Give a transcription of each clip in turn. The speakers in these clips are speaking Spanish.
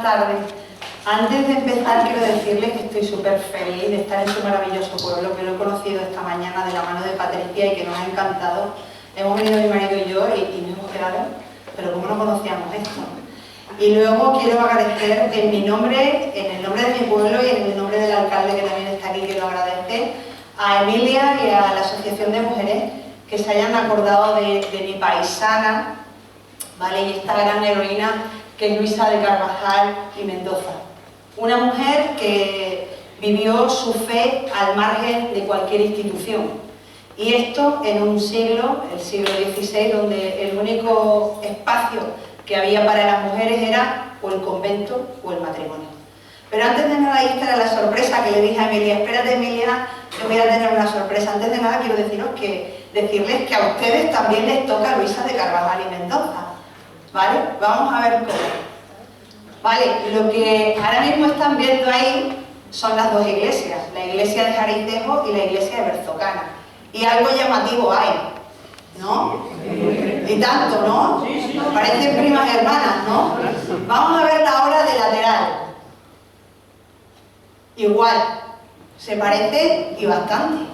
buenas tardes. Antes de empezar quiero decirles que estoy súper feliz de estar en su maravilloso pueblo, que lo he conocido esta mañana de la mano de Patricia y que nos ha encantado. Hemos venido mi marido y yo y nos hemos quedado, pero ¿cómo no conocíamos esto? Y luego quiero agradecer en mi nombre, en el nombre de mi pueblo y en el nombre del alcalde que también está aquí, que lo agradece, a Emilia y a la Asociación de Mujeres que se hayan acordado de mi paisana, ¿vale? Y esta gran heroína que es Luisa de Carvajal y Mendoza. Una mujer que vivió su fe al margen de cualquier institución. Y esto en un siglo, el siglo XVI, donde el único espacio que había para las mujeres era o el convento o el matrimonio. Pero antes de nada, esta era la sorpresa que le dije a Emilia. Espérate, Emilia, que voy a tener una sorpresa. Antes de nada quiero decirles que a ustedes también les toca Luisa de Carvajal y Mendoza. ¿Vale? Vamos a ver cómo. Vale, lo que ahora mismo están viendo ahí son las dos iglesias, la iglesia de Jaricejo y la iglesia de Berzocana. Y algo llamativo hay, ¿no? Y tanto, ¿no? Parecen primas hermanas, ¿no? Vamos a ver la obra de lateral. Igual, se parecen y bastante.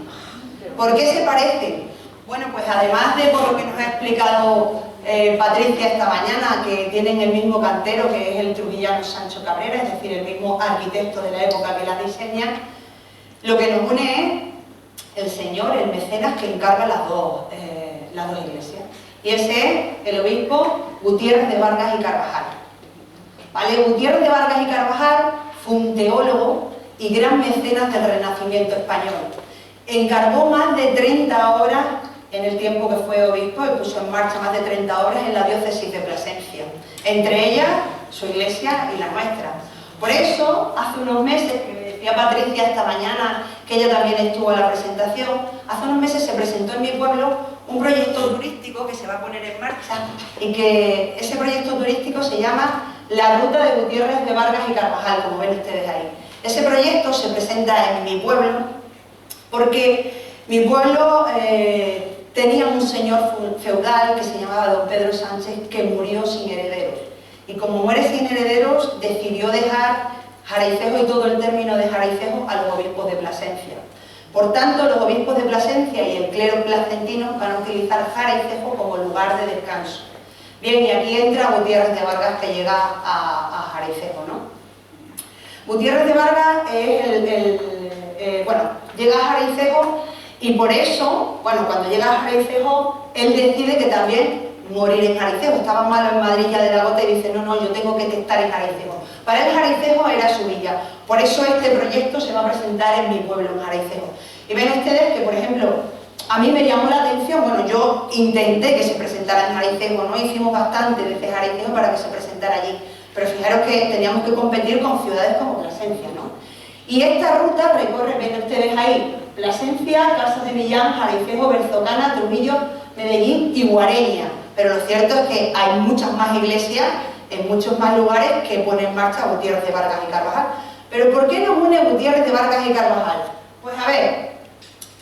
¿Por qué se parecen? Bueno, pues además de por lo que nos ha explicado Patricia esta mañana, que tienen el mismo cantero, que es el trujillano Sancho Cabrera, es decir, el mismo arquitecto de la época que la diseña, lo que nos une es el señor, el mecenas que encarga las dos iglesias. Y ese es el obispo Gutiérrez de Vargas y Carvajal. ¿Vale? Gutiérrez de Vargas y Carvajal fue un teólogo y gran mecenas del Renacimiento español. Encargó más de 30 obras en el tiempo que fue obispo y puso en marcha más de 30 obras en la diócesis de Plasencia, entre ellas su iglesia y la nuestra. Por eso, hace unos meses, que me decía Patricia esta mañana, que ella también estuvo en la presentación, hace unos meses se presentó en mi pueblo un proyecto turístico que se va a poner en marcha y que ese proyecto turístico se llama La Ruta de Gutiérrez de Vargas y Carvajal, como ven ustedes ahí. Ese proyecto se presenta en mi pueblo porque mi pueblo tenía un señor feudal que se llamaba don Pedro Sánchez, que murió sin herederos. Y como muere sin herederos, decidió dejar Jaricejo y todo el término de Jaricejo a los obispos de Plasencia. Por tanto, los obispos de Plasencia y el clero placentino van a utilizar Jaricejo como lugar de descanso. Bien, y aquí entra Gutiérrez de Vargas, que llega a Jaricejo, ¿no? Gutiérrez de Vargas es llega a Jaricejo. Y por eso, bueno, cuando llega a Jaricejo, él decide que también morir en Jaricejo. Estaba malo en Madrid ya de la gota y dice, no, yo tengo que estar en Jaricejo. Para él Jaricejo era su villa. Por eso este proyecto se va a presentar en mi pueblo, en Jaricejo. Y ven ustedes que, por ejemplo, a mí me llamó la atención, bueno, yo intenté que se presentara en Jaricejo, ¿no? Hicimos bastante desde Jaricejo para que se presentara allí. Pero fijaros que teníamos que competir con ciudades como Plasencia, ¿no? Y esta ruta recorre, ven ustedes ahí, Plasencia, Casas de Millán, Jaricejo, Berzocana, Trujillo, Medellín y Guareña. Pero lo cierto es que hay muchas más iglesias en muchos más lugares que pone en marcha Gutiérrez de Vargas y Carvajal. ¿Pero por qué nos une Gutiérrez de Vargas y Carvajal? Pues a ver,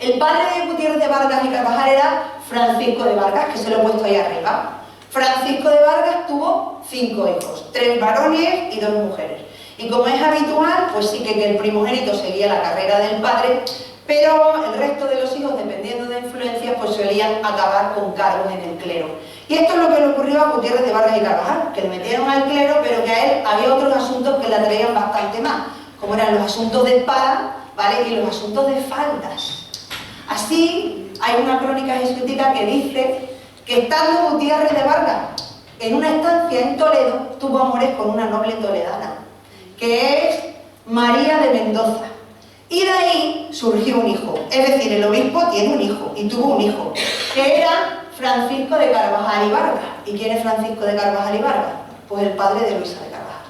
el padre de Gutiérrez de Vargas y Carvajal era Francisco de Vargas, que se lo he puesto ahí arriba. Francisco de Vargas tuvo 5 hijos, 3 varones y 2 mujeres. Y como es habitual, pues sí que el primogénito seguía la carrera del padre, pero el resto de los hijos, dependiendo de influencias, pues solían acabar con cargos en el clero. Y esto es lo que le ocurrió a Gutiérrez de Vargas y Carvajal, que le metieron al clero, pero que a él había otros asuntos que le atraían bastante más, como eran los asuntos de espada, ¿vale? Y los asuntos de faldas. Así, hay una crónica jesuítica que dice que estando Gutiérrez de Vargas en una estancia en Toledo, tuvo amores con una noble toledana, que es María de Mendoza. Y de ahí surgió un hijo, es decir, el obispo tiene un hijo, y tuvo un hijo, que era Francisco de Carvajal y Vargas. ¿Y quién es Francisco de Carvajal y Vargas? Pues el padre de Luisa de Carvajal.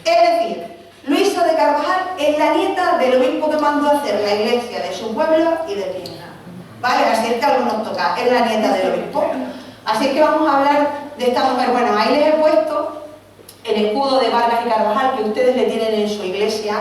Es decir, Luisa de Carvajal es la nieta del obispo que mandó a hacer la iglesia de su pueblo y de Piedra. ¿Vale? Así es que algo nos toca, es la nieta del obispo. Así es que vamos a hablar de esta mujer. Bueno, ahí les he puesto el escudo de Vargas y Carvajal que ustedes le tienen en su iglesia,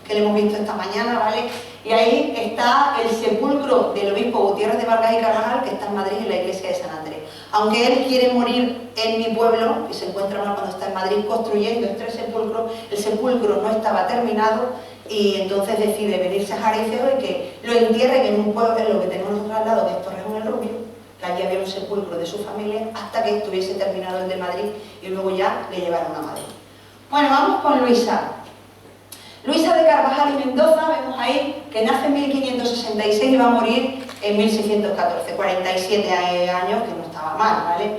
que le hemos visto esta mañana, ¿vale? Y ahí está el sepulcro del obispo Gutiérrez de Vargas y Carvajal, que está en Madrid, en la iglesia de San Andrés. Aunque él quiere morir en mi pueblo, y se encuentra mal cuando está en Madrid construyendo este sepulcro, el sepulcro no estaba terminado, y entonces decide venirse a Jariceo y que lo entierren en un pueblo, en lo que tenemos nosotros al lado, que es Torrejón el Rubio, que allí había un sepulcro de su familia, hasta que estuviese terminado el de Madrid, y luego ya le llevaron a Madrid. Bueno, vamos con Luisa. Luisa de Carvajal y Mendoza, vemos ahí que nace en 1566 y va a morir en 1614, 47 años, que no estaba mal, ¿vale?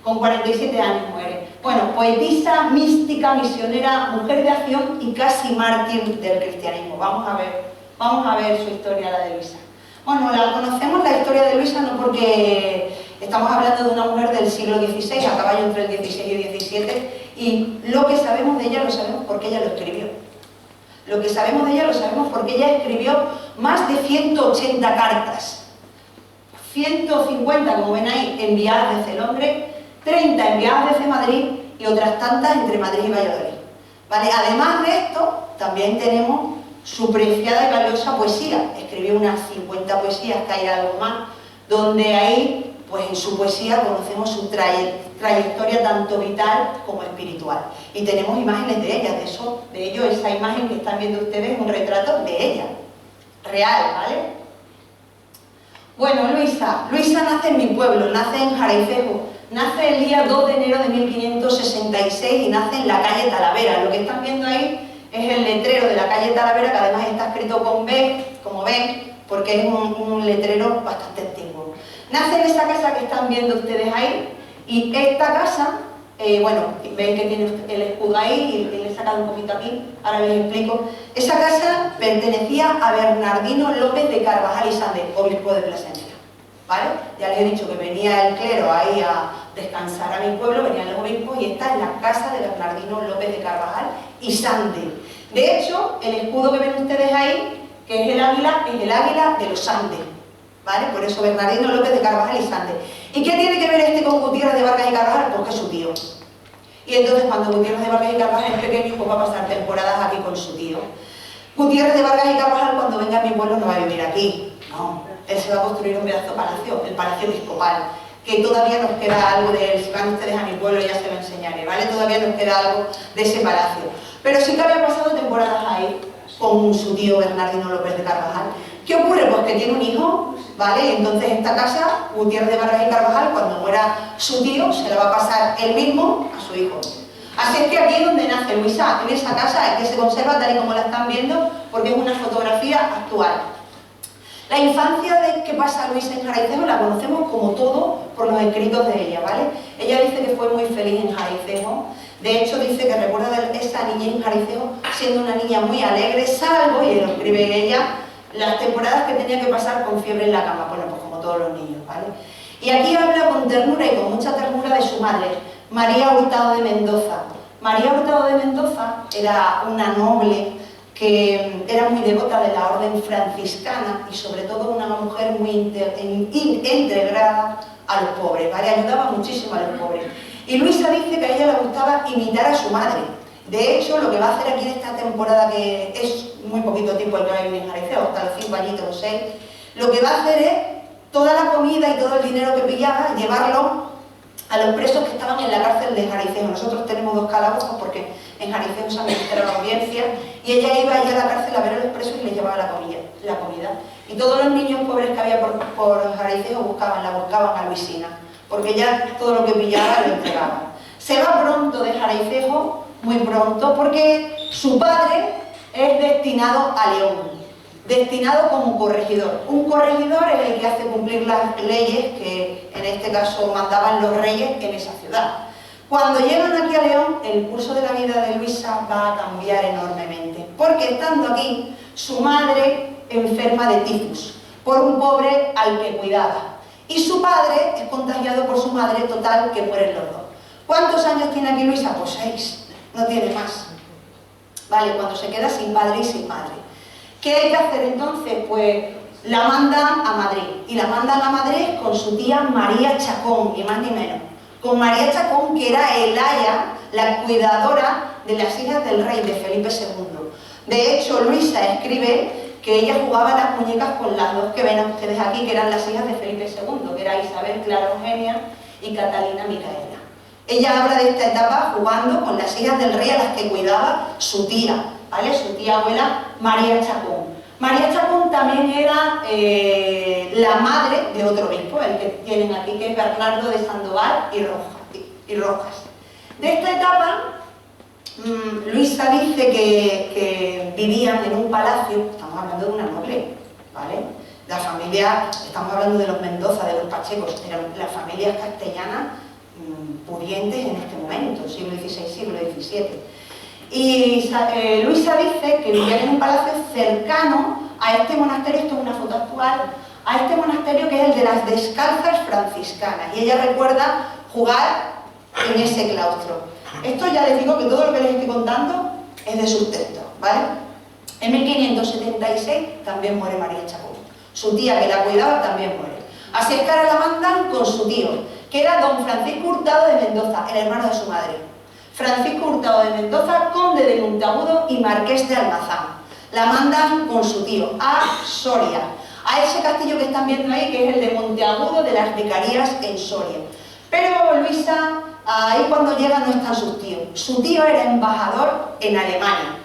Con 47 años muere. Bueno, poetisa, mística, misionera, mujer de acción y casi mártir del cristianismo. Vamos a ver su historia, la de Luisa. Bueno, la conocemos la historia de Luisa no porque estamos hablando de una mujer del siglo XVI, a caballo entre el XVI y XVII, y lo que sabemos de ella lo sabemos porque ella lo escribió. Lo que sabemos de ella lo sabemos porque ella escribió más de 180 cartas. 150, como ven ahí, enviadas desde Londres, 30 enviadas desde Madrid y otras tantas entre Madrid y Valladolid. ¿Vale? Además de esto, también tenemos su preciada y valiosa poesía. Escribió unas 50 poesías, que hay algo más, donde ahí, pues en su poesía conocemos su trayectoria tanto vital como espiritual. Y tenemos imágenes de ella, de ello, esa imagen que están viendo ustedes es un retrato de ella, real, ¿vale? Bueno, Luisa nace en mi pueblo, nace en Jariceo, nace el día 2 de enero de 1566 y nace en la calle Talavera. Lo que están viendo ahí es el letrero de la calle Talavera, que además está escrito con B, como ven, porque es un letrero bastante antiguo. Nace en esa casa que están viendo ustedes ahí, y esta casa, bueno, ven que tiene el escudo ahí, y le he sacado un poquito aquí, ahora les explico. Esa casa pertenecía a Bernardino López de Carvajal y Sande, obispo de Plasencia, ¿vale? Ya les he dicho que venía el clero ahí a descansar a mi pueblo, venían los obispos, y esta es la casa de Bernardino López de Carvajal y Sande. De hecho, el escudo que ven ustedes ahí, que es el águila de los Andes, ¿vale? Por eso Bernardino López de Carvajal y Sande. ¿Y qué tiene que ver este con Gutiérrez de Vargas y Carvajal? Pues que es su tío. Y entonces cuando Gutiérrez de Vargas y Carvajal es pequeño, pues va a pasar temporadas aquí con su tío. Gutiérrez de Vargas y Carvajal cuando venga a mi pueblo no va a vivir aquí, no. Él se va a construir un pedazo de palacio, el Palacio Episcopal, que todavía nos queda algo de él. Si van ustedes a mi pueblo ya se lo enseñaré, ¿vale? Todavía nos queda algo de ese palacio. Pero sí que había pasado temporadas ahí con su tío Bernardino López de Carvajal. ¿Qué ocurre? Pues que tiene un hijo, ¿vale? Entonces esta casa, Gutiérrez de Vargas y Carvajal, cuando muera su tío, se la va a pasar él mismo a su hijo. Así es que aquí es donde nace Luisa, en esa casa, que se conserva tal y como la están viendo, porque es una fotografía actual. La infancia de que pasa Luisa en Jariceo la conocemos como todo por los escritos de ella, ¿vale? Ella dice que fue muy feliz en Jariceo. De hecho, dice que recuerda esa niñez en Jariceo siendo una niña muy alegre, salvo, y lo escribe ella, las temporadas que tenía que pasar con fiebre en la cama, bueno, pues como todos los niños, ¿vale? Y aquí habla con ternura y con mucha ternura de su madre, María Hurtado de Mendoza. María Hurtado de Mendoza era una noble que era muy devota de la orden franciscana y sobre todo una mujer muy integrada a los pobres, ¿vale? Ayudaba muchísimo a los pobres. Y Luisa dice que a ella le gustaba imitar a su madre. De hecho, lo que va a hacer aquí en esta temporada, que es muy poquito tiempo el que va a vivir en Jariceo, hasta los 5 añitos o 6, lo que va a hacer es toda la comida y todo el dinero que pillaba, llevarlo a los presos que estaban en la cárcel de Jariceo. Nosotros tenemos 2 calabozos porque en Jariceo se administra la audiencia, y ella iba allá a la cárcel a ver a los presos y les llevaba la comida. Y todos los niños pobres que había por Jariceo buscaban a Luisina, porque ella todo lo que pillaba lo entregaba. Se va pronto de Jariceo, muy pronto, porque su padre es destinado a León, destinado como corregidor. Un corregidor es el que hace cumplir las leyes que en este caso mandaban los reyes en esa ciudad. Cuando llegan aquí a León, el curso de la vida de Luisa va a cambiar enormemente, porque estando aquí, su madre enferma de tifus por un pobre al que cuidaba, y su padre es contagiado por su madre, total que mueren los dos. ¿Cuántos años tiene aquí Luisa? Pues 6, no tiene más. Vale, cuando se queda sin padre y sin madre. ¿Qué hay que hacer entonces? Pues la mandan a Madrid, y la mandan a Madrid con su tía María Chacón, ni más ni menos. Con María Chacón, que era el aya, la cuidadora de las hijas del rey, de Felipe II. De hecho, Luisa escribe que ella jugaba a las muñecas con las dos que ven ustedes aquí, que eran las hijas de Felipe II, que era Isabel Clara Eugenia y Catalina Micaela. Ella habla de esta etapa jugando con las hijas del rey a las que cuidaba su tía, ¿vale? Su tía abuela María Chacón. María Chacón también era la madre de otro obispo, el que tienen aquí, que es Bernardo de Sandoval y Rojas. De esta etapa, Luisa dice que vivían en un palacio, estamos hablando de una noble, ¿vale? La familia, estamos hablando de los Mendoza, de los Pachecos, eran las familias castellanas pudientes en este momento, siglo XVI, siglo XVII. Y Luisa dice que vivían en un palacio cercano a este monasterio, esto es una foto actual, a este monasterio que es el de las Descalzas franciscanas, y ella recuerda jugar en ese claustro. Esto ya les digo que todo lo que les estoy contando es de sus textos, ¿vale? En 1576 también muere María Chacón. Su tía que la cuidaba también muere. Así es que ahora la mandan con su tío, que era don Francisco Hurtado de Mendoza, el hermano de su madre. Francisco Hurtado de Mendoza, conde de Monteagudo y marqués de Almazán. La mandan con su tío a Soria, a ese castillo que están viendo ahí, que es el de Monteagudo de las Vicarías en Soria. Pero Luisa, ahí cuando llega no están sus tíos. Su tío era embajador en Alemania,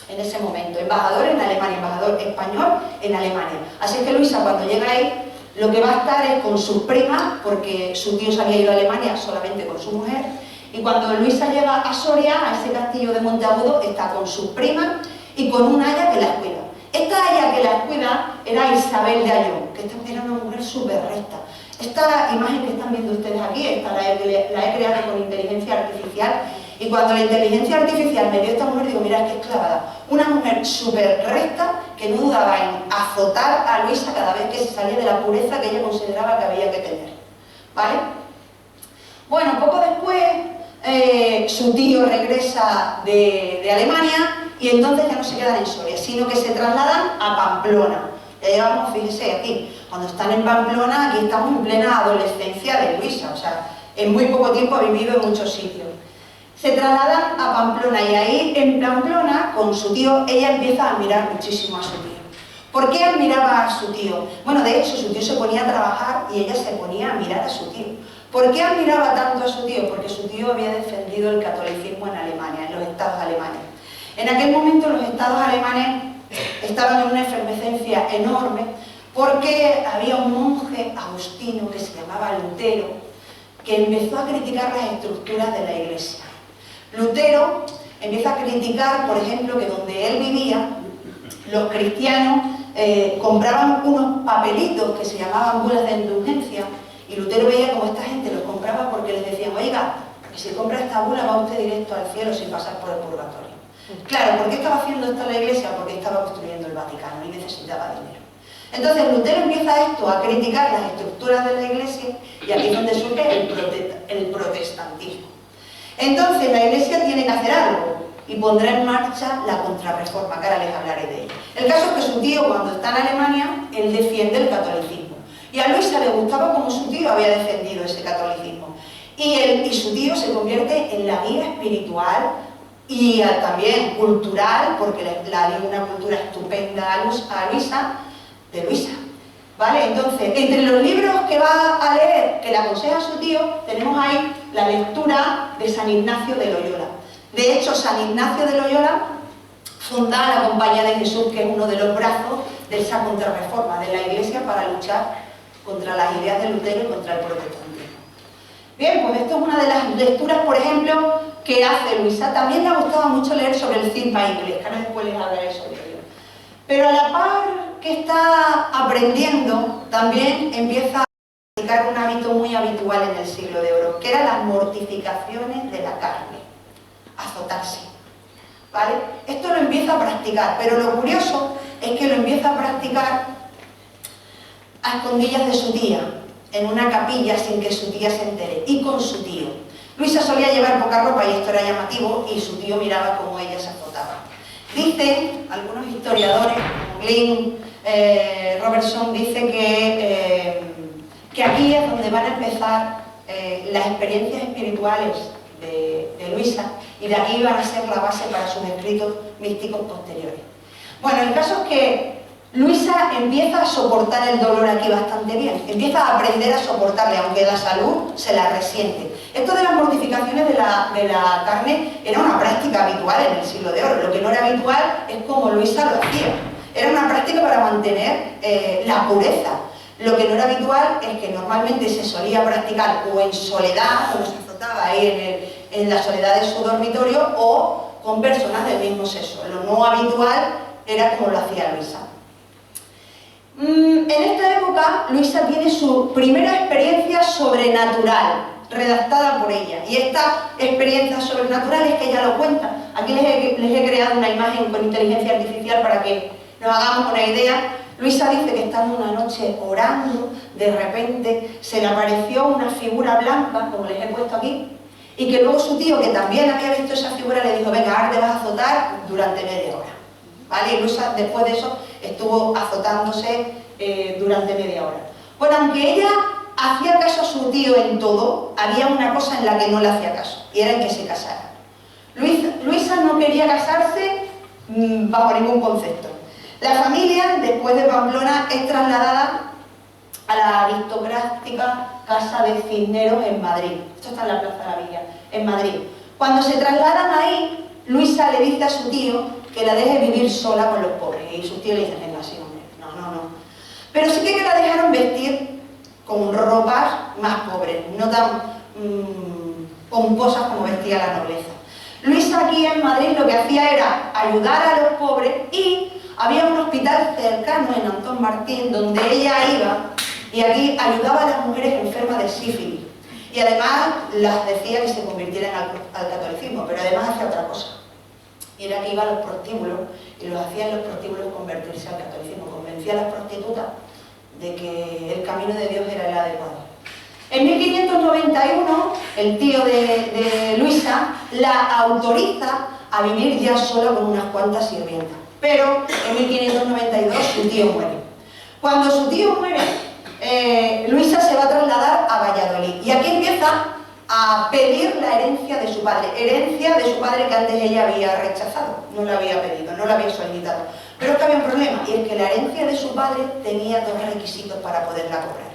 en ese momento, embajador en Alemania, embajador español en Alemania. Así es que Luisa cuando llega ahí, lo que va a estar es con sus primas, porque su tío se había ido a Alemania solamente con su mujer, y cuando Luisa llega a Soria, a ese castillo de Monteagudo, está con sus primas y con una aya que las cuida. Esta aya que las cuida era Isabel de Ayllón, que esta era una mujer súper recta. Esta imagen que están viendo ustedes aquí, esta la he creado con inteligencia artificial, y cuando la inteligencia artificial me dio esta mujer, digo, mira, es que es clavada. Una mujer súper recta que no dudaba en azotar a Luisa cada vez que se salía de la pureza que ella consideraba que había que tener. ¿Vale? Bueno, poco después su tío regresa de Alemania y entonces ya no se quedan en Soria, sino que se trasladan a Pamplona. Ya llevamos, fíjense aquí, cuando están en Pamplona, aquí estamos en plena adolescencia de Luisa, o sea, en muy poco tiempo ha vivido en muchos sitios. Se trasladan a Pamplona y ahí en Pamplona, con su tío, ella empieza a admirar muchísimo a su tío. ¿Por qué admiraba a su tío? Bueno, de hecho, su tío se ponía a trabajar y ella se ponía a mirar a su tío. ¿Por qué admiraba tanto a su tío? Porque su tío había defendido el catolicismo en Alemania, en los estados alemanes. En aquel momento los estados alemanes estaban en una efervescencia enorme porque había un monje agustino que se llamaba Lutero que empezó a criticar las estructuras de la iglesia. Lutero empieza a criticar, por ejemplo, que donde él vivía, los cristianos compraban unos papelitos que se llamaban bulas de indulgencia, y Lutero veía como esta gente los compraba porque les decían, oiga, que si compra esta bula va usted directo al cielo sin pasar por el purgatorio. Claro, ¿por qué estaba haciendo esto la iglesia? Porque estaba construyendo el Vaticano y necesitaba dinero. Entonces Lutero empieza esto a criticar las estructuras de la iglesia, y aquí es donde surge el protestantismo. Entonces la iglesia tiene que hacer algo y pondrá en marcha la contrarreforma, que ahora les hablaré de ella. El caso es que su tío, cuando está en Alemania, él defiende el catolicismo. Y a Luisa le gustaba como su tío había defendido ese catolicismo. Y su tío se convierte en la guía espiritual y también cultural, porque le dio una cultura estupenda a Luisa, de Luisa. ¿Vale? Entonces, entre los libros que va a leer, que le aconseja a su tío, tenemos ahí la lectura de San Ignacio de Loyola. De hecho, San Ignacio de Loyola funda la Compañía de Jesús, que es uno de los brazos de esa contrarreforma de la Iglesia para luchar contra las ideas de Lutero y contra el protestantismo. Bien, pues esto es una de las lecturas, por ejemplo, que hace Luisa. También le gustaba mucho leer sobre el cisma inglés, que ahora después les hablaré sobre ello. Pero a la par que está aprendiendo, también empieza a practicar un hábito muy habitual en el siglo de oro, que eran las mortificaciones de la carne, azotarse. ¿Vale? Esto lo empieza a practicar, pero lo curioso es que lo empieza a practicar a escondillas de su tía, en una capilla sin que su tía se entere, y con su tío. Luisa solía llevar poca ropa y esto era llamativo, y su tío miraba cómo ella se azotaba. Dicen algunos historiadores, como Glynn, Robertson, dice que aquí es donde van a empezar las experiencias espirituales de Luisa, y de aquí van a ser la base para sus escritos místicos posteriores. Bueno, el caso es que Luisa empieza a soportar el dolor aquí bastante bien, empieza a aprender a soportarle, aunque la salud se la resiente. Esto de las mortificaciones de la carne era una práctica habitual en el siglo de oro. Lo que no era habitual es como Luisa lo hacía. Era una práctica para mantener la pureza. Lo que no era habitual es que normalmente se solía practicar o en soledad, como se azotaba ahí en la soledad de su dormitorio, o con personas del mismo sexo. Lo no habitual era como lo hacía Luisa. En esta época, Luisa tiene su primera experiencia sobrenatural, redactada por ella. Y esta experiencia sobrenatural es que ella lo cuenta. Aquí les he creado una imagen con inteligencia artificial para que nos hagamos una idea. Luisa dice que estando una noche orando, de repente se le apareció una figura blanca, como les he puesto aquí, y que luego su tío, que también había visto esa figura, le dijo: venga, ahora te vas a azotar durante media hora. ¿Vale? Y Luisa, después de eso, estuvo azotándose durante media hora. Bueno, aunque ella hacía caso a su tío en todo, había una cosa en la que no le hacía caso, y era en que se casara. Luisa no quería casarse bajo ningún concepto. La familia, después de Pamplona, es trasladada a la aristocrática casa de Cisneros en Madrid. Esto está en la Plaza de la Villa, en Madrid. Cuando se trasladan ahí, Luisa le dice a su tío que la deje vivir sola con los pobres. Y sus tíos le dicen: venga, sí, hombre, no. Pero sí que la dejaron vestir con ropas más pobres, no tan pomposas como vestía la nobleza. Luisa aquí en Madrid lo que hacía era ayudar a los pobres, y había un hospital cercano en Antón Martín donde ella iba, y aquí ayudaba a las mujeres enfermas de sífilis. Y además las decía que se convirtieran al catolicismo, pero además hacía otra cosa. Y era que iba a los prostíbulos y los hacía en los prostíbulos convertirse al catolicismo. Convencía a las prostitutas de que el camino de Dios era el adecuado. En 1591, el tío de Luisa la autoriza a vivir ya sola con unas cuantas sirvientas. Pero en 1592 su tío muere. Cuando su tío muere, Luisa se va a trasladar a Valladolid. Y aquí empieza a pedir la herencia de su padre que antes ella había rechazado, no la había pedido, no la había solicitado. Pero es que había un problema, y es que la herencia de su padre tenía dos requisitos para poderla cobrar.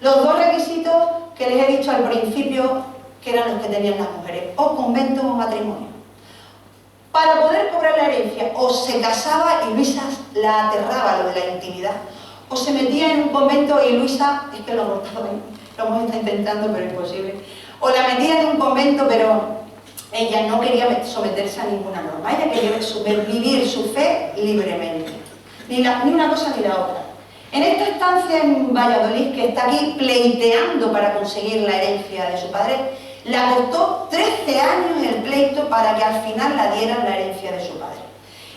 Los dos requisitos que les he dicho al principio, que eran los que tenían las mujeres: o convento o matrimonio. Para poder cobrar la herencia, o se casaba y Luisa la aterraba lo de la intimidad, o se metía en un convento y Luisa, es que lo hemos estado intentando pero imposible, o la metía en un convento, pero ella no quería someterse a ninguna norma, ella quería vivir su fe libremente, ni una cosa ni la otra. En esta estancia en Valladolid, que está aquí pleiteando para conseguir la herencia de su padre, le costó 13 años el pleito para que al final la dieran la herencia de su padre.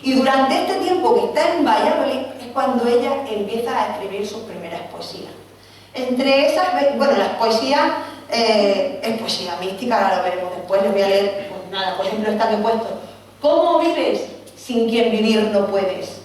Y durante este tiempo que está en Valladolid es cuando ella empieza a escribir sus primeras poesías. Entre esas, bueno, las poesías es poesía mística, ahora lo veremos después, les voy a leer, pues nada, por ejemplo esta que he puesto: ¿cómo vives sin quien vivir no puedes?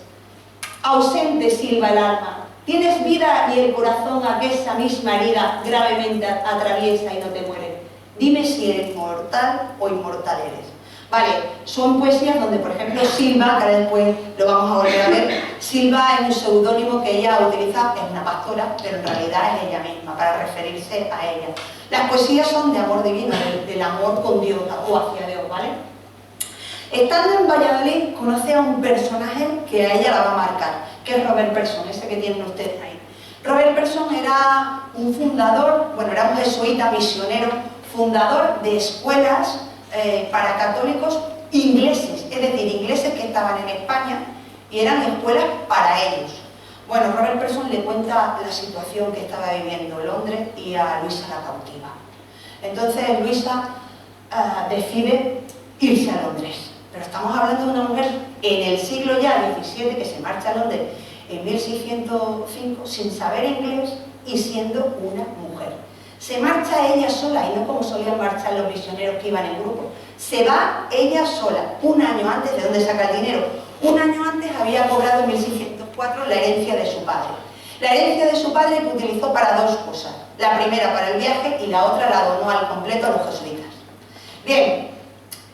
Ausente silba el alma, tienes vida y el corazón a que esa misma herida gravemente atraviesa y no te muere. Dime si eres mortal o inmortal eres. Vale, son poesías donde, por ejemplo, Silva, que después lo vamos a volver a ver, Silva es un seudónimo que ella utiliza, es una pastora, pero en realidad es ella misma, para referirse a ella. Las poesías son de amor divino, del amor con Dios o hacia Dios, ¿vale? Estando en Valladolid, conoce a un personaje que a ella la va a marcar, que es Robert Persson, ese que tienen ustedes ahí. Robert Persson era un fundador, bueno, era un jesuita misionero, fundador de escuelas para católicos ingleses, es decir, ingleses que estaban en España y eran escuelas para ellos. Bueno, Robert Persson le cuenta la situación que estaba viviendo Londres y a Luisa la cautiva. Entonces Luisa decide irse a Londres, pero estamos hablando de una mujer en el siglo ya XVII que se marcha a Londres en 1605 sin saber inglés y siendo una mujer. Se marcha ella sola, y no como solían marchar los misioneros que iban en grupo. Se va ella sola, un año antes. ¿De dónde saca el dinero? Un año antes había cobrado en 1604 la herencia de su padre. La herencia de su padre que utilizó para dos cosas. La primera para el viaje y la otra la donó al completo a los jesuitas. Bien,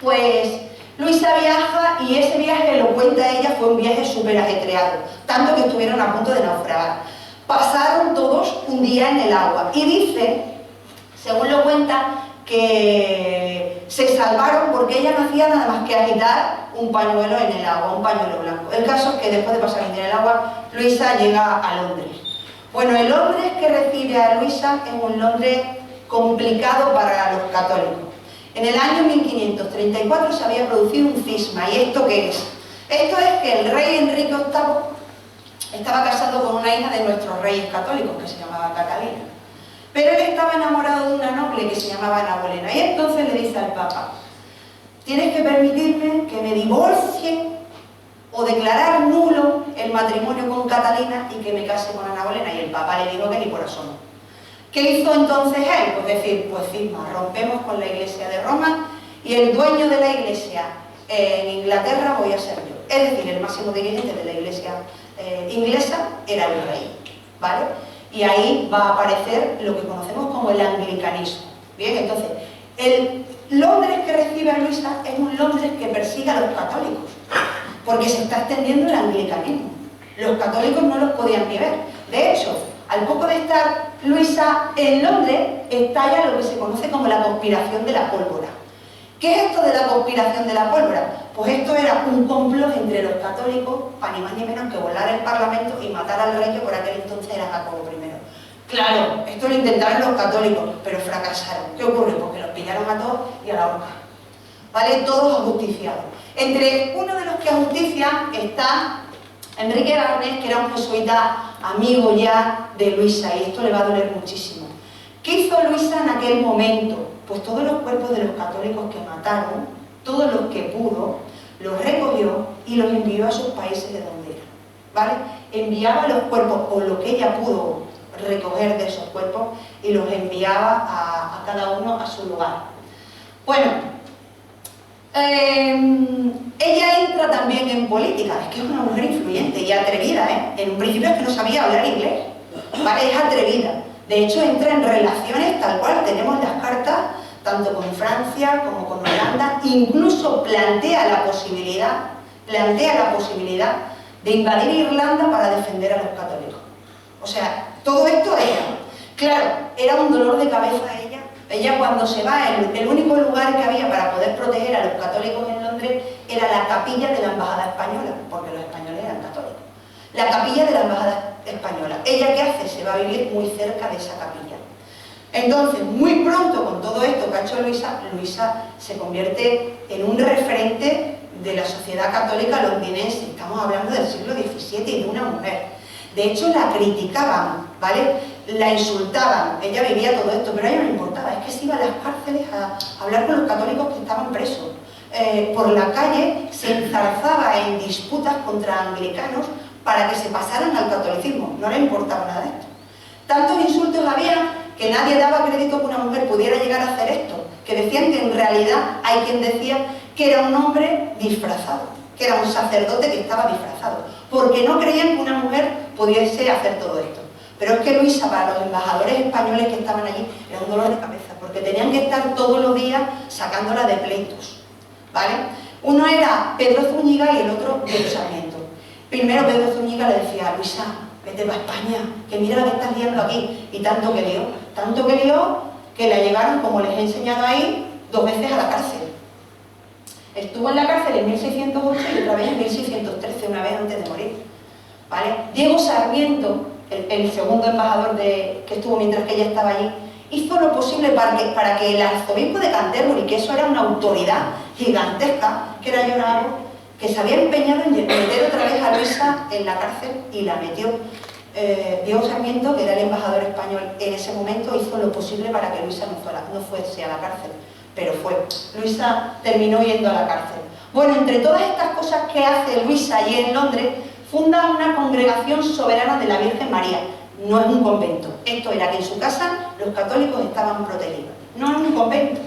pues Luisa viaja y ese viaje, lo cuenta ella, fue un viaje súper ajetreado, tanto que estuvieron a punto de naufragar. Pasaron todos un día en el agua y dice, según lo cuenta, que se salvaron porque ella no hacía nada más que agitar un pañuelo en el agua, un pañuelo blanco. El caso es que después de pasar un día en el agua, Luisa llega a Londres. Bueno, el Londres que recibe a Luisa es un Londres complicado para los católicos. En el año 1534 se había producido un cisma. ¿Y esto qué es? Esto es que el rey Enrique VIII estaba casado con una hija de nuestros reyes católicos, que se llamaba Catalina. Pero él estaba enamorado de una noble que se llamaba Ana Bolena. Y entonces le dice al Papa, tienes que permitirme que me divorcie o declarar nulo el matrimonio con Catalina y que me case con Ana Bolena. Y el Papa le dijo que ni por asomo. ¿Qué hizo entonces él? Pues decir, pues cisma, rompemos con la Iglesia de Roma y el dueño de la Iglesia en Inglaterra voy a ser yo. Es decir, el máximo dirigente de la Iglesia inglesa era el rey, ¿vale? Y ahí va a aparecer lo que conocemos como el anglicanismo. Bien, entonces, el Londres que recibe a Luisa es un Londres que persigue a los católicos, porque se está extendiendo el anglicanismo. Los católicos no los podían ni ver. De hecho, al poco de estar Luisa en Londres, estalla lo que se conoce como la conspiración de la pólvora. ¿Qué es esto de la conspiración de la pólvora? Pues esto era un complot entre los católicos, para ni más ni menos que volar el Parlamento y matar al rey, que por aquel entonces era Jacobo I. Claro, esto lo intentaron los católicos, pero fracasaron. ¿Qué ocurre? Porque los pillaron a todos y a la horca. ¿Vale? Todos ajusticiados. Entre uno de los que ajustician está Enrique Aragonés, que era un jesuita amigo ya de Luisa, y esto le va a doler muchísimo. ¿Qué hizo Luisa en aquel momento? Pues todos los cuerpos de los católicos que mataron, todos los que pudo, los recogió y los envió a sus países de donde eran, ¿vale? Enviaba los cuerpos, o lo que ella pudo recoger de esos cuerpos, y los enviaba a cada uno a su lugar. Bueno, ella entra también en política, es que es una mujer influyente y atrevida, ¿eh? En un principio es que no sabía hablar inglés, ¿vale? Es atrevida. De hecho, entra en relaciones tal cual, tenemos las cartas, tanto con Francia como con Holanda, incluso plantea la posibilidad de invadir Irlanda para defender a los católicos. O sea, todo esto ella. Claro, era un dolor de cabeza a ella. Ella cuando se va, el único lugar que había para poder proteger a los católicos en Londres era la capilla de la embajada española, porque los españoles eran católicos. La capilla de la embajada española. ¿Ella qué hace? Se va a vivir muy cerca de esa capilla. Entonces, muy pronto, con todo esto que ha hecho Luisa, Luisa se convierte en un referente de la sociedad católica londinense. Estamos hablando del siglo XVII y de una mujer. De hecho, la criticaban, ¿vale? La insultaban. Ella vivía todo esto, pero a ella no le importaba. Es que se iba a las cárceles a hablar con los católicos que estaban presos. Por la calle se enzarzaba en disputas contra anglicanos para que se pasaran al catolicismo. No le importaba nada de esto. Tantos insultos había que nadie daba crédito que una mujer pudiera llegar a hacer esto, que decían que en realidad hay quien decía que era un hombre disfrazado, que era un sacerdote que estaba disfrazado, porque no creían que una mujer pudiese hacer todo esto. Pero es que Luisa, para los embajadores españoles que estaban allí, era un dolor de cabeza, porque tenían que estar todos los días sacándola de pleitos, ¿vale? Uno era Pedro Zúñiga y el otro Pedro Sarmiento. Primero Pedro Zúñiga le decía a Luisa, vete para España, que mira lo que estás liando aquí. Y tanto que lió, que la llevaron, como les he enseñado ahí, 2 veces a la cárcel. Estuvo en la cárcel en 1608 y otra vez en 1613, una vez antes de morir, ¿vale? Diego Sarmiento, el segundo embajador que estuvo mientras que ella estaba allí, hizo lo posible para que el arzobispo de Canterbury, que eso era una autoridad gigantesca, que era John Arrow, que se había empeñado en meter otra vez a Luisa en la cárcel, y la metió. Diego Sarmiento, que era el embajador español en ese momento, hizo lo posible para que Luisa no fuese a la cárcel, pero fue. Luisa terminó yendo a la cárcel. Bueno, entre todas estas cosas que hace Luisa allí en Londres, funda una congregación soberana de la Virgen María. No es un convento. Esto era que en su casa los católicos estaban protegidos. No es un convento.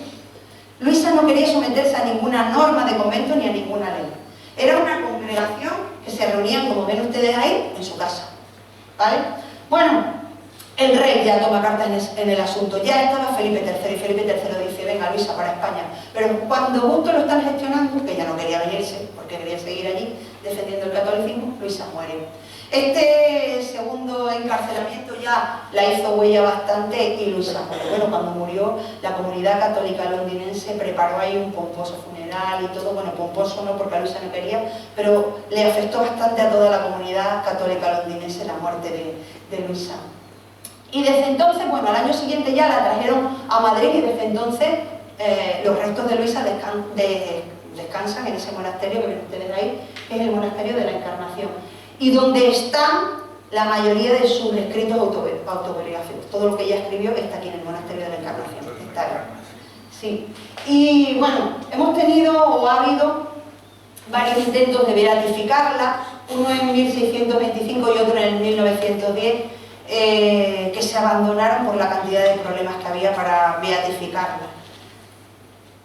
Luisa no quería someterse a ninguna norma de convento ni a ninguna ley. Era una congregación que se reunían, como ven ustedes ahí, en su casa, ¿vale? Bueno, El rey ya toma cartas en el asunto. Ya estaba Felipe III y Felipe III dice, venga Luisa para España. Pero cuando justo lo están gestionando, que ya no quería venirse porque quería seguir allí defendiendo el catolicismo, Luisa muere. Este segundo encarcelamiento ya la hizo huella bastante y Luisa muere. Bueno, cuando murió, la comunidad católica londinense preparó ahí un pomposo funeral y todo. Bueno, pomposo no porque a Luisa no quería, pero le afectó bastante a toda la comunidad católica londinense la muerte de Luisa. Y desde entonces, bueno, al año siguiente ya la trajeron a Madrid y desde entonces los restos de Luisa descansan en ese monasterio que ven ustedes ahí, que es el monasterio de la Encarnación, y donde están la mayoría de sus escritos autobiográficos. Todo lo que ella escribió está aquí en el monasterio de la Encarnación. Está aquí. Sí. Y bueno, hemos tenido o ha habido varios intentos de beatificarla, uno en 1625 y otro en 1910, que se abandonaron por la cantidad de problemas que había para beatificarla.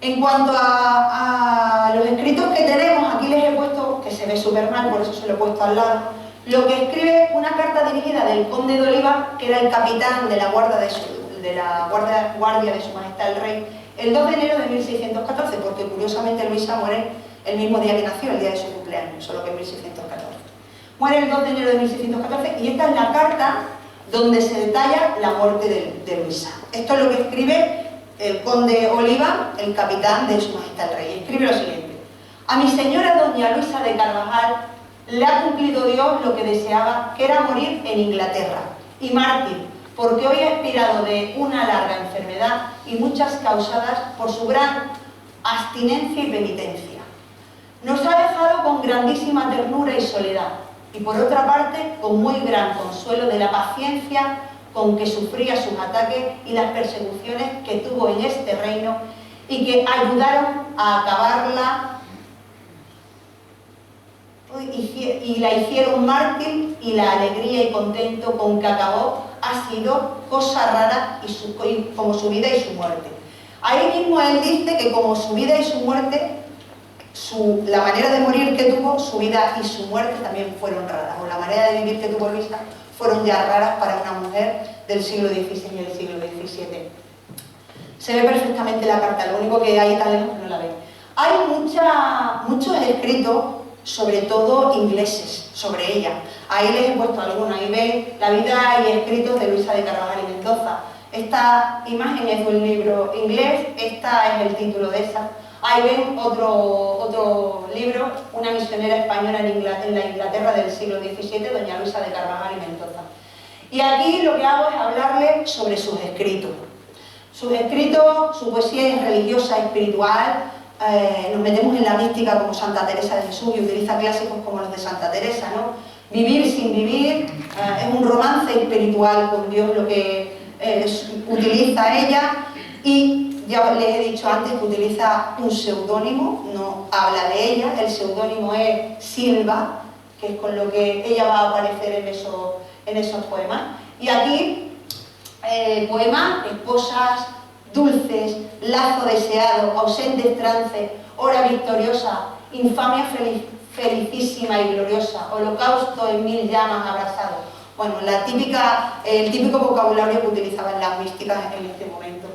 En cuanto a los escritos que tenemos, aquí les he puesto, que se ve súper mal, por eso se lo he puesto al lado, lo que escribe una carta dirigida del conde de Oliva, que era el capitán de la guardia de su majestad el rey, el 2 de enero de 1614, porque curiosamente Luisa muere el mismo día que nació, el día de su cumpleaños, solo que en 1614. Muere el 2 de enero de 1614 y esta es la carta donde se detalla la muerte de Luisa. Esto es lo que escribe el conde Oliva, el capitán de su majestad el rey. Escribe lo siguiente: a mi señora doña Luisa de Carvajal le ha cumplido Dios lo que deseaba, que era morir en Inglaterra, y mártir, porque hoy ha expirado de una larga enfermedad y muchas causadas por su gran abstinencia y penitencia. Nos ha dejado con grandísima ternura y soledad, y por otra parte con muy gran consuelo de la paciencia con que sufría sus ataques y las persecuciones que tuvo en este reino y que ayudaron a acabarla y la hicieron mártir, y la alegría y contento con que acabó ha sido cosa rara como su vida y su muerte. Ahí mismo él dice que como su vida y su muerte, la manera de morir que tuvo, su vida y su muerte también fueron raras, o la manera de vivir que tuvo Luisa fueron ya raras para una mujer del siglo XVI y del siglo XVII. Se ve perfectamente la carta, lo único que hay tan lejos que no la ven. Hay muchos escritos, sobre todo ingleses, sobre ella. Ahí les he puesto algunos, ahí ven la vida y escritos de Luisa de Carvajal y Mendoza. Esta imagen es de un libro inglés, esta es el título de esa. Ahí ven otro libro, una misionera española en la Inglaterra del siglo XVII, doña Luisa de Carvajal y Mendoza. Y aquí lo que hago es hablarles sobre sus escritos. Sus escritos, su poesía es religiosa, espiritual, nos metemos en la mística como Santa Teresa de Jesús y utiliza clásicos como los de Santa Teresa, ¿no? Vivir sin vivir, es un romance espiritual con Dios lo que utiliza ella, y ya les he dicho antes que utiliza un seudónimo, no habla de ella, el seudónimo es Silva, que es con lo que ella va a aparecer en esos poemas. Y aquí, poemas, esposas, dulces, lazo deseado, ausentes trance, hora victoriosa, infamia felicísima y gloriosa, holocausto en mil llamas abrazado. Bueno, el típico vocabulario que utilizaban las místicas en este momento.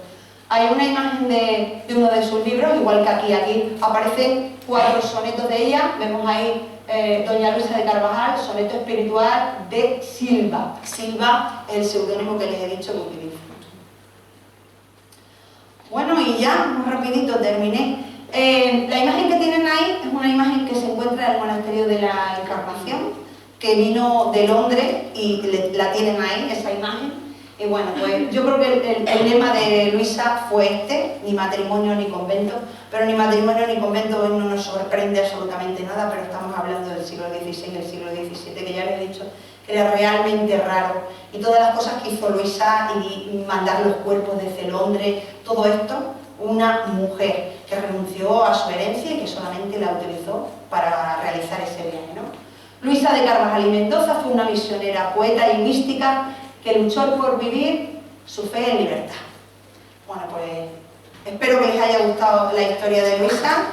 Hay una imagen de uno de sus libros, igual que aquí aparecen 4 sonetos de ella. Vemos ahí doña Luisa de Carvajal, soneto espiritual de Silva. Silva es el seudónimo que les he dicho que utiliza. Bueno, y ya, muy rapidito terminé. La imagen que tienen ahí es una imagen que se encuentra en el monasterio de la Encarnación, que vino de Londres y la tienen ahí, esa imagen. Y bueno, pues yo creo que el lema de Luisa fue ni matrimonio ni convento, pero ni matrimonio ni convento hoy no nos sorprende absolutamente nada, pero estamos hablando del siglo XVI y del siglo XVII, que ya les he dicho que era realmente raro, y todas las cosas que hizo Luisa y mandar los cuerpos desde Londres, todo esto, una mujer que renunció a su herencia y que solamente la utilizó para realizar ese viaje, ¿no? Luisa de Carvajal y Mendoza fue una misionera, poeta y mística que luchó por vivir su fe en libertad. Bueno, pues espero que les haya gustado la historia de Luisa.